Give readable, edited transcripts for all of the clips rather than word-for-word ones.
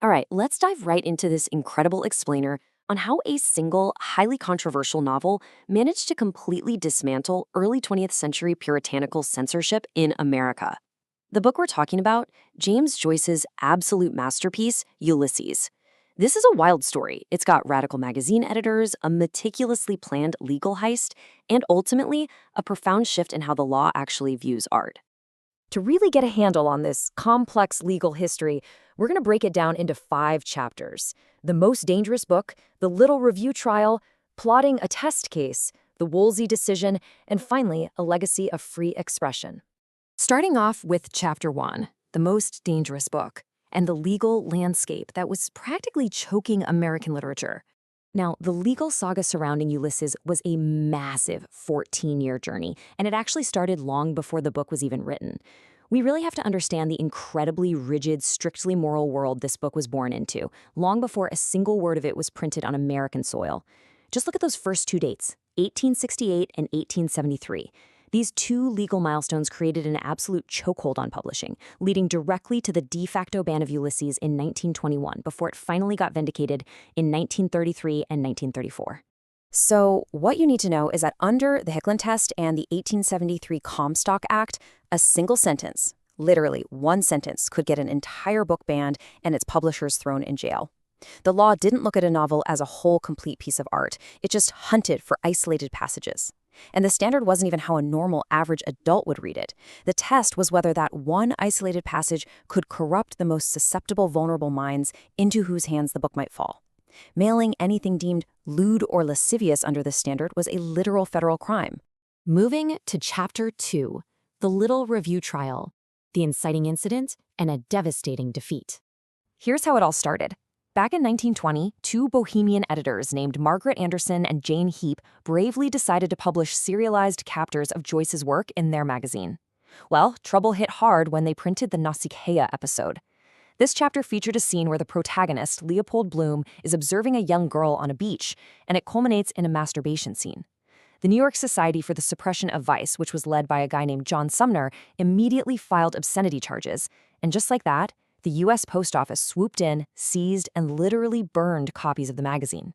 All right, let's dive right into this incredible explainer on how a single, highly controversial novel managed to completely dismantle early 20th century puritanical censorship in America. The book we're talking about, James Joyce's absolute masterpiece, Ulysses. This is a wild story. It's got radical magazine editors, a meticulously planned legal heist, and ultimately, a profound shift in how the law actually views art. To really get a handle on this complex legal history, we're going to break it down into 5 chapters. The Most Dangerous Book, The Little Review Trial, Plotting a Test Case, The Woolsey Decision, and finally, A Legacy of Free Expression. Starting off with Chapter 1, The Most Dangerous Book, and the legal landscape that was practically choking American literature. Now, the legal saga surrounding Ulysses was a massive 14-year journey, and it actually started long before the book was even written. We really have to understand the incredibly rigid, strictly moral world this book was born into, long before a single word of it was printed on American soil. Just look at those first 2 dates, 1868 and 1873. These 2 legal milestones created an absolute chokehold on publishing, leading directly to the de facto ban of Ulysses in 1921 before it finally got vindicated in 1933 and 1934. So, what you need to know is that under the Hicklin test and the 1873 Comstock Act, a single sentence, literally one sentence, could get an entire book banned and its publishers thrown in jail. The law didn't look at a novel as a whole complete piece of art. It just hunted for isolated passages. And the standard wasn't even how a normal, average adult would read it. The test was whether that one isolated passage could corrupt the most susceptible, vulnerable minds into whose hands the book might fall. Mailing anything deemed lewd or lascivious under this standard was a literal federal crime. Moving to Chapter 2, The Little Review Trial, The Inciting Incident, and a Devastating Defeat. Here's how it all started. Back in 1920, 2 bohemian editors named Margaret Anderson and Jane Heap bravely decided to publish serialized chapters of Joyce's work in their magazine. Well, trouble hit hard when they printed the Nausicaa episode. This chapter featured a scene where the protagonist, Leopold Bloom, is observing a young girl on a beach, and it culminates in a masturbation scene. The New York Society for the Suppression of Vice, which was led by a guy named John Sumner, immediately filed obscenity charges, and just like that, the U.S. Post Office swooped in, seized, and literally burned copies of the magazine.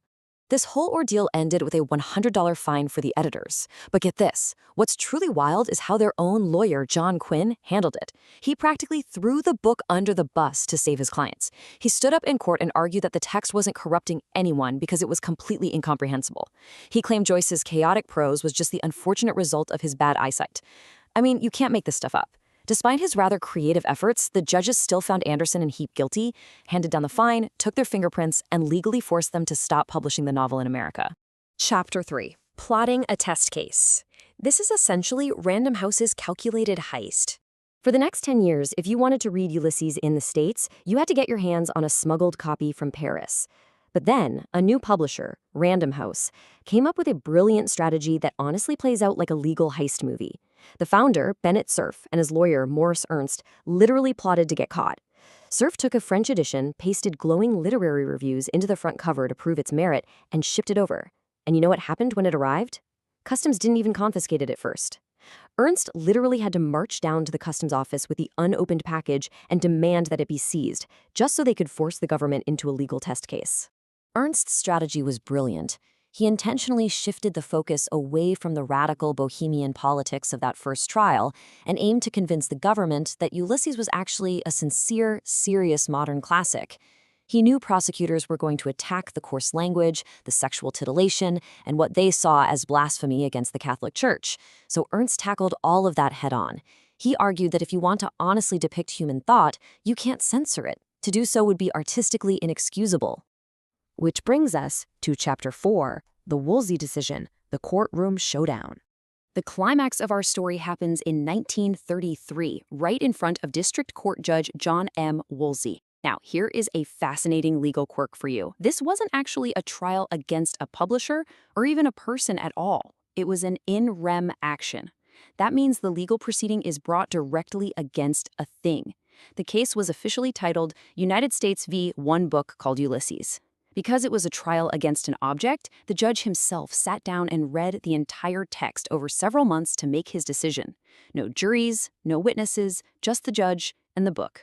This whole ordeal ended with a $100 fine for the editors. But get this, what's truly wild is how their own lawyer, John Quinn, handled it. He practically threw the book under the bus to save his clients. He stood up in court and argued that the text wasn't corrupting anyone because it was completely incomprehensible. He claimed Joyce's chaotic prose was just the unfortunate result of his bad eyesight. I mean, you can't make this stuff up. Despite his rather creative efforts, the judges still found Anderson and Heap guilty, handed down the fine, took their fingerprints, and legally forced them to stop publishing the novel in America. Chapter 3. Plotting a Test Case. This is essentially Random House's calculated heist. For the next 10 years, if you wanted to read Ulysses in the States, you had to get your hands on a smuggled copy from Paris. But then, a new publisher, Random House, came up with a brilliant strategy that honestly plays out like a legal heist movie. The founder, Bennett Cerf, and his lawyer, Maurice Ernst, literally plotted to get caught. Cerf took a French edition, pasted glowing literary reviews into the front cover to prove its merit, and shipped it over. And you know what happened when it arrived? Customs didn't even confiscate it at first. Ernst literally had to march down to the customs office with the unopened package and demand that it be seized, just so they could force the government into a legal test case. Ernst's strategy was brilliant. He intentionally shifted the focus away from the radical bohemian politics of that first trial and aimed to convince the government that Ulysses was actually a sincere, serious modern classic. He knew prosecutors were going to attack the coarse language, the sexual titillation, and what they saw as blasphemy against the Catholic Church. So Ernst tackled all of that head-on. He argued that if you want to honestly depict human thought, you can't censor it. To do so would be artistically inexcusable. Which brings us to Chapter 4, The Woolsey Decision, The Courtroom Showdown. The climax of our story happens in 1933, right in front of District Court Judge John M. Woolsey. Now, here is a fascinating legal quirk for you. This wasn't actually a trial against a publisher or even a person at all. It was an in rem action. That means the legal proceeding is brought directly against a thing. The case was officially titled United States v. One Book Called Ulysses. Because it was a trial against an object, the judge himself sat down and read the entire text over several months to make his decision. No juries, no witnesses, just the judge and the book.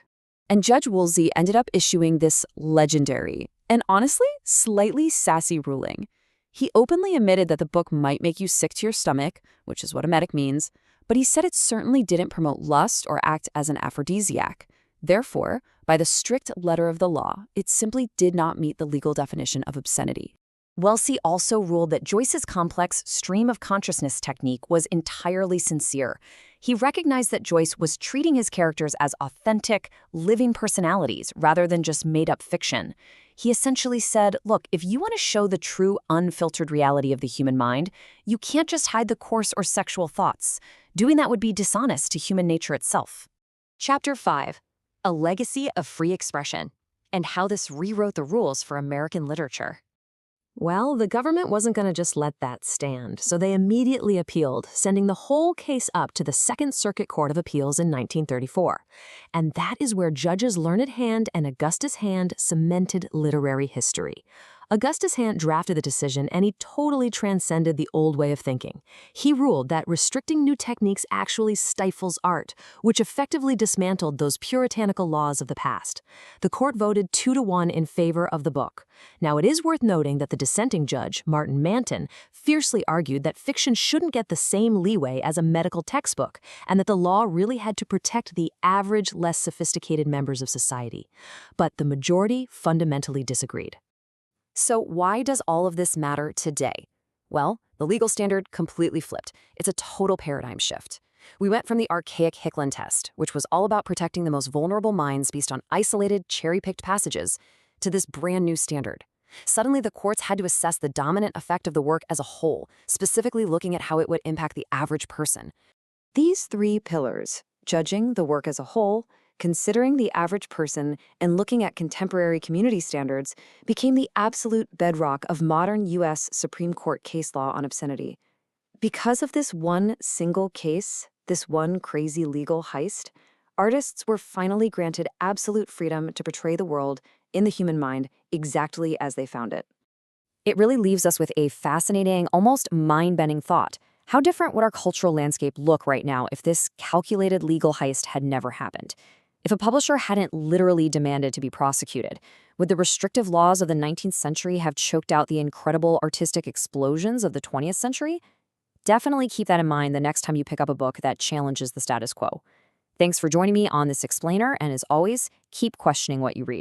And Judge Woolsey ended up issuing this legendary and honestly slightly sassy ruling. He openly admitted that the book might make you sick to your stomach, which is what emetic means, but he said it certainly didn't promote lust or act as an aphrodisiac. Therefore, by the strict letter of the law, it simply did not meet the legal definition of obscenity. Woolsey also ruled that Joyce's complex stream of consciousness technique was entirely sincere. He recognized that Joyce was treating his characters as authentic, living personalities rather than just made-up fiction. He essentially said, look, if you want to show the true, unfiltered reality of the human mind, you can't just hide the coarse or sexual thoughts. Doing that would be dishonest to human nature itself. Chapter 5. A Legacy of Free Expression, and how this rewrote the rules for American literature. Well, the government wasn't going to just let that stand, so they immediately appealed, sending the whole case up to the Second Circuit Court of Appeals in 1934. And that is where Judges Learned Hand and Augustus Hand cemented literary history. Augustus Hand drafted the decision, and he totally transcended the old way of thinking. He ruled that restricting new techniques actually stifles art, which effectively dismantled those puritanical laws of the past. The court voted 2-1 in favor of the book. Now, it is worth noting that the dissenting judge, Martin Manton, fiercely argued that fiction shouldn't get the same leeway as a medical textbook, and that the law really had to protect the average, less sophisticated members of society. But the majority fundamentally disagreed. So why does all of this matter today? Well, the legal standard completely flipped. It's a total paradigm shift. We went from the archaic Hicklin test, which was all about protecting the most vulnerable minds based on isolated, cherry-picked passages, to this brand new standard. Suddenly, the courts had to assess the dominant effect of the work as a whole, specifically looking at how it would impact the average person. These 3 pillars, judging the work as a whole, considering the average person, and looking at contemporary community standards, became the absolute bedrock of modern U.S. Supreme Court case law on obscenity. Because of this one single case, this one crazy legal heist, artists were finally granted absolute freedom to portray the world in the human mind exactly as they found it. It really leaves us with a fascinating, almost mind-bending thought. How different would our cultural landscape look right now if this calculated legal heist had never happened? If a publisher hadn't literally demanded to be prosecuted, would the restrictive laws of the 19th century have choked out the incredible artistic explosions of the 20th century? Definitely keep that in mind the next time you pick up a book that challenges the status quo. Thanks for joining me on this explainer, and as always, keep questioning what you read.